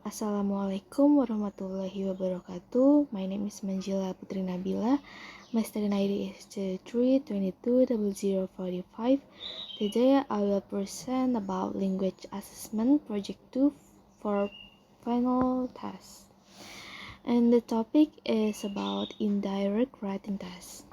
Assalamualaikum warahmatullahi wabarakatuh. My name is Putri. My study ID is 3220045. Today I will present about language assessment project 2 for final test. And the topic is about indirect writing test.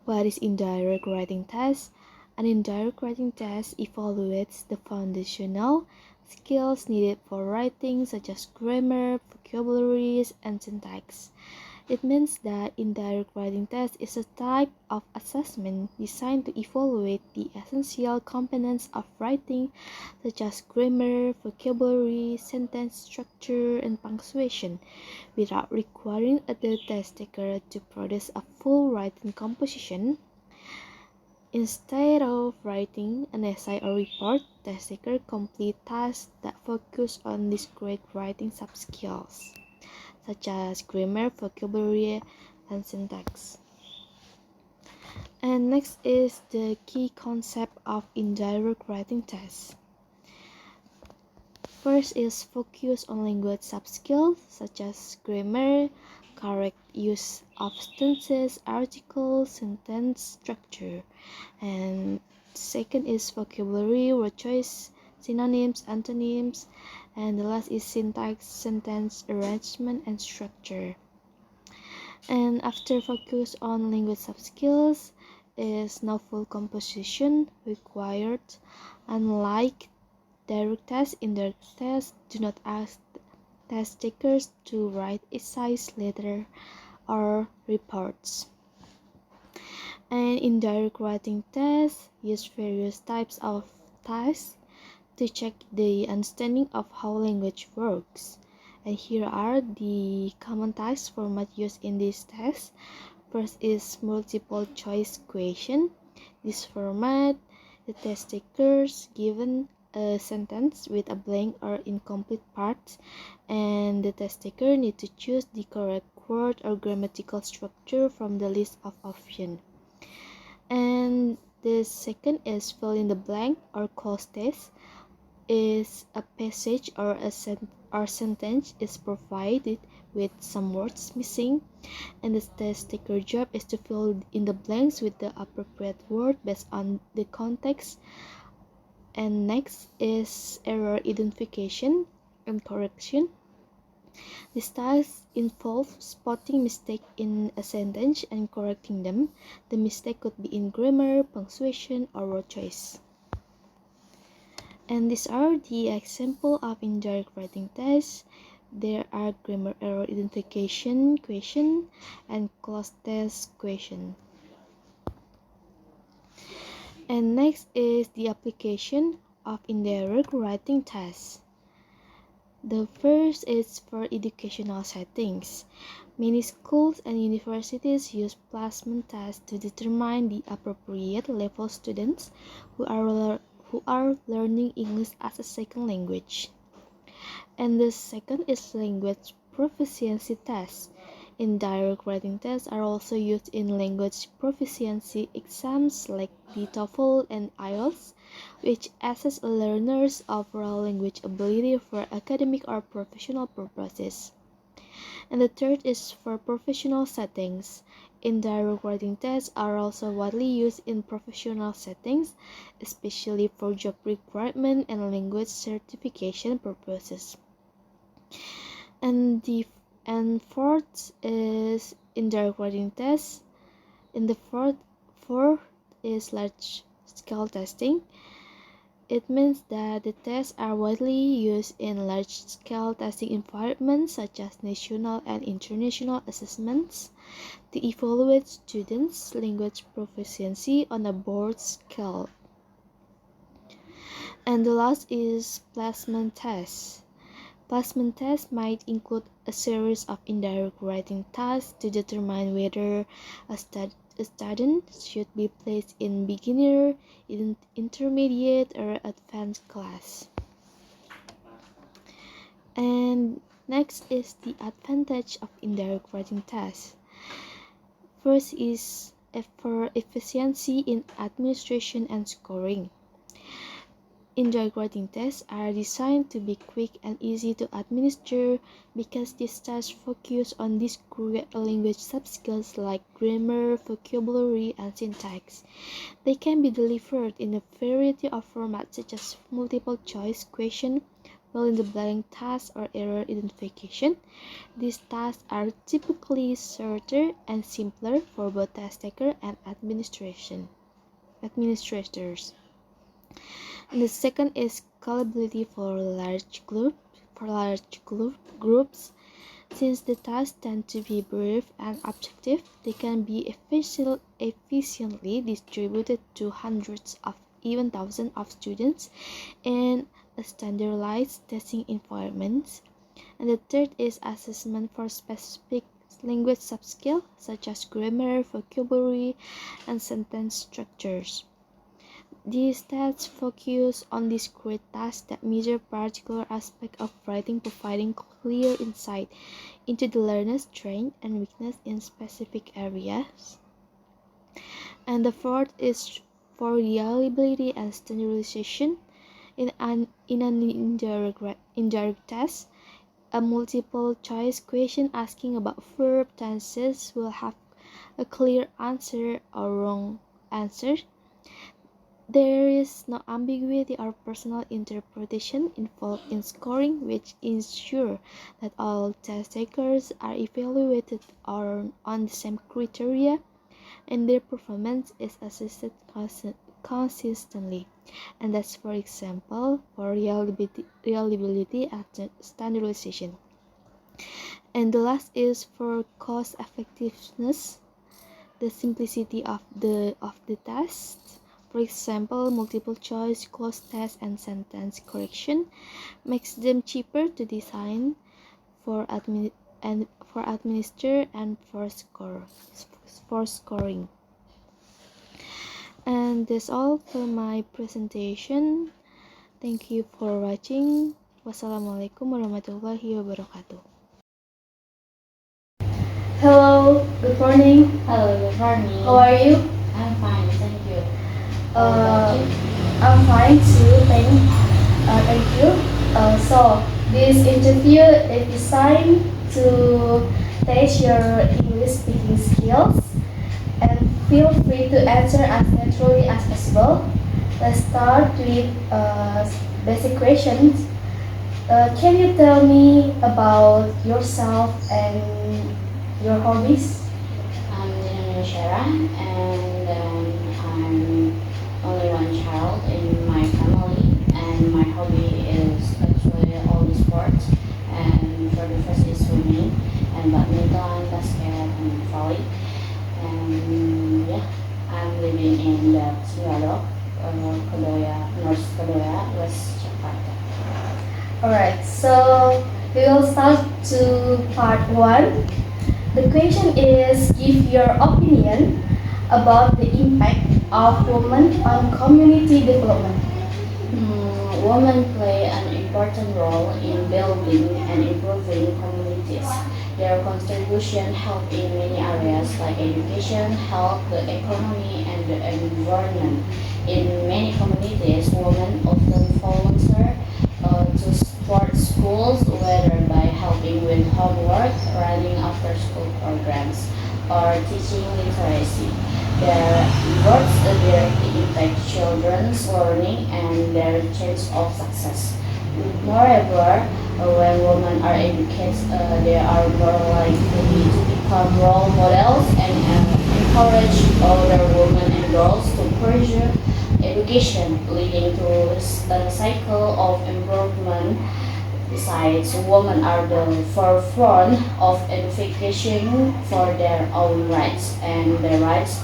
What is indirect writing test? An indirect writing test evaluates the foundational skills needed for writing, such as grammar, vocabularies, and syntax. It means that indirect writing test is a type of assessment designed to evaluate the essential components of writing, such as grammar, vocabulary, sentence structure, and punctuation, without requiring the test taker to produce a full writing composition. Instead of writing an essay or report, test taker complete tasks that focus on discrete writing subskills, such as grammar, vocabulary, and syntax. And next is the key concept of indirect writing tests. First is focus on language subskills such as grammar, correct use of tenses, articles, sentence structure. And second is vocabulary, word choice, synonyms, antonyms. And the last is syntax, sentence arrangement, and structure. And after focus on language subskills is novel composition required. Unlike direct tests, indirect tests do not ask test takers to write essays, letters, or reports. And indirect writing tests use various types of tasks to check the understanding of how language works. And here are the common task format used in this test. First is multiple choice question. This format, the test takers given a sentence with a blank or incomplete part, and the test taker need to choose the correct word or grammatical structure from the list of options. And the second is fill in the blank or clause test. Is a passage or a sentence is provided with some words missing, and the test taker job is to fill in the blanks with the appropriate word based on the context. And next is error identification and correction. This task involves spotting mistake in a sentence and correcting them. The mistake could be in grammar, punctuation, or word choice. And these are the example of indirect writing tests. There are grammar error identification question and clause test question. And next is the application of indirect writing tests. The first is for educational settings. Many schools and universities use placement tests to determine the appropriate level students who are learning English as a second language. And the second is language proficiency tests. Indirect writing tests are also used in language proficiency exams like the TOEFL and IELTS, which assess a learner's overall language ability for academic or professional purposes. And the third is for professional settings. Indirect writing tests are also widely used in professional settings, especially for job requirement and language certification purposes. And fourth is indirect writing tests. In the fourth is large scale testing. It means that the tests are widely used in large-scale testing environments such as national and international assessments to evaluate students' language proficiency on a broad scale. And the last is placement tests. Placement tests might include a series of indirect writing tasks to determine whether a student should be placed in beginner, intermediate, or advanced class. And next is the advantage of indirect writing tests. First is for efficiency in administration and scoring. Integrating tests are designed to be quick and easy to administer because these tests focus on discrete language subskills like grammar, vocabulary, and syntax. They can be delivered in a variety of formats such as multiple choice question, fill-in-the-blank tasks, or error identification. These tasks are typically shorter and simpler for both test taker and administrators. And the second is scalability for groups. Since the tasks tend to be brief and objective, they can be efficiently distributed to hundreds of even thousands of students in a standardized testing environment. And the third is assessment for specific language subskills such as grammar, vocabulary, and sentence structures. These tests focus on discrete tasks that measure particular aspects of writing, providing clear insight into the learner's strength and weakness in specific areas. And the fourth is for reliability and standardization. In an indirect test, a multiple choice question asking about verb tenses will have a clear answer or wrong answer. There is no ambiguity or personal interpretation involved in scoring, which ensures that all test takers are evaluated on the same criteria and their performance is assessed consistently. And that's, for example, for reliability and standardization. And the last is for cost effectiveness, the simplicity of the test. For example, multiple choice, clause test, and sentence correction makes them cheaper to design for administer and for scoring. And that's all for my presentation. Thank you for watching. Wassalamualaikum warahmatullahi wabarakatuh. Hello, good morning. Hello, good morning. How are you? I'm fine, thank you. I'm fine too. Thank you. So this interview is designed to test your English speaking skills, and feel free to answer as naturally as possible. Let's start with basic questions. Can you tell me about yourself and your hobbies? I'm Dina Shara, and I'm only one child in my family, and my hobby is actually all the sports. And for the first is swimming, and badminton, basket, and volley. And yeah, I'm living in the Singapore, North Korea, West Jakarta. Alright, so we will start to part 1. The question is, give your opinion about the impact of women on community development. Women play an important role in building and improving communities. Their contribution help in many areas like education, health, the economy, and the environment. In many communities, women often volunteer to support schools, whether by helping with homework, running after-school programs, or teaching literacy. Their works directly impact children's learning and their chance of success. Moreover, when women are educated, they are more likely to become role models and encourage other women and girls to pursue education, leading to a cycle of improvement. Besides, women are the forefront of advocating for their own rights and the rights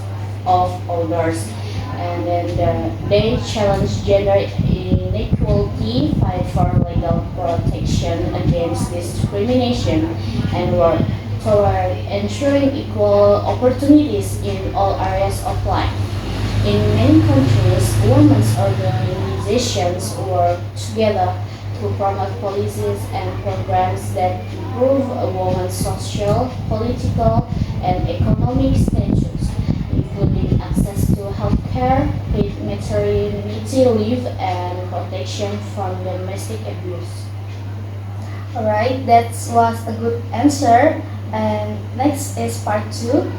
of others. And then they challenge gender inequality, fight for legal protection against discrimination, and work toward ensuring equal opportunities in all areas of life. In many countries, women's organizations work together to promote policies and programs that improve a woman's social, political, and economic status, including access to healthcare, paid maternity leave, and protection from domestic abuse. Alright, that was a good answer. And next is part two.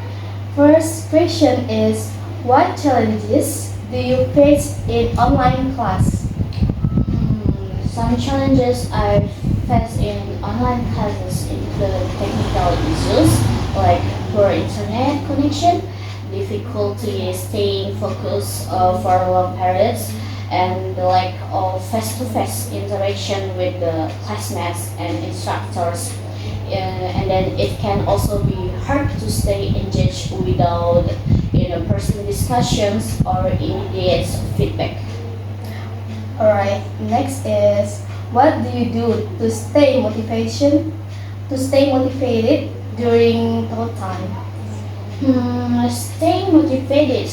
First question is, what challenges do you face in online class? Some challenges I face in online classes include technical issues like poor internet connection, difficulty staying focused for long periods, and the lack of face-to-face interaction with the classmates and instructors. And then it can also be hard to stay engaged without personal discussions or immediate feedback. Alright, next is, what do you do to stay motivated during tough time? Staying motivated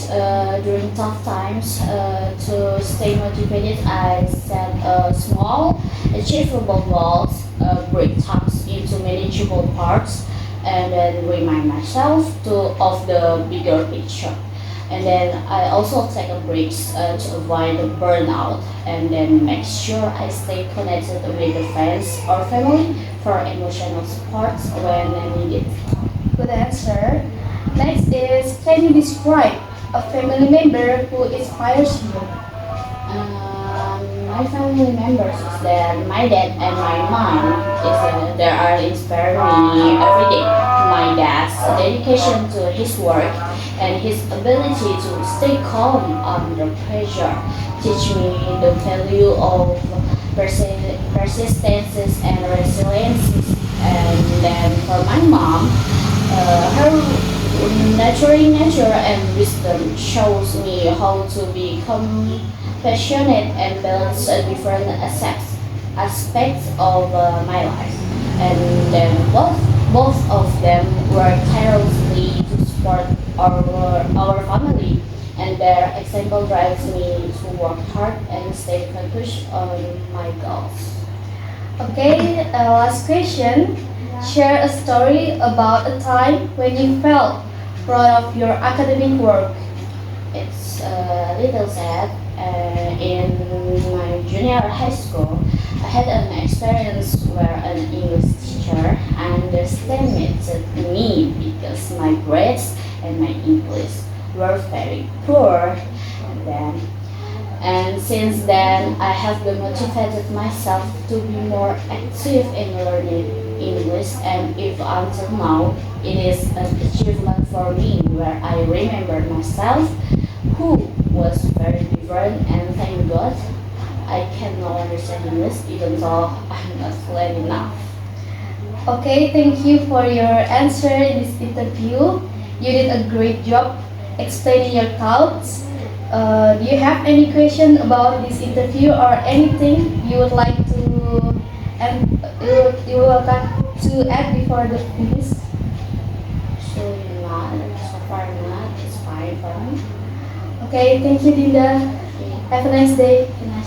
during tough times. To stay motivated, I set small, achievable goals, break tasks into manageable parts, and then remind myself of the bigger picture. And then I also take a breaks to avoid the burnout, and then make sure I stay connected with the friends or family for emotional support when needed. Good answer. Next is, can you describe a family member who inspires you? My family members is that my dad and my mom they are inspiring me every day. My dad's dedication to his work and his ability to stay calm under pressure teach me the value of persistence and resilience. And then for my mom, her nurturing nature and wisdom shows me how to become passionate and balance different aspects of my life. And then both of them work tirelessly to support our family, and their example drives me to work hard and stay focused on my goals. Okay, last question. Share a story about a time when you felt proud of your academic work. It's a little sad. In my junior high school, I had an experience where an English teacher underestimated me because my grades and my English were very poor. And then and since then, I have been motivated myself to be more active in learning English, and if until now it is an achievement for me where I remember myself who was very different, and thank God I can now understand English even though I'm not fluent enough. Okay, thank you for your answer in this interview. You did a great job explaining your thoughts. Do you have any question about this interview or anything you would like to and you would like to add before the finish? So not so far not, it's fine for me. Okay, thank you, Dinda. Okay, Have a nice day. good night.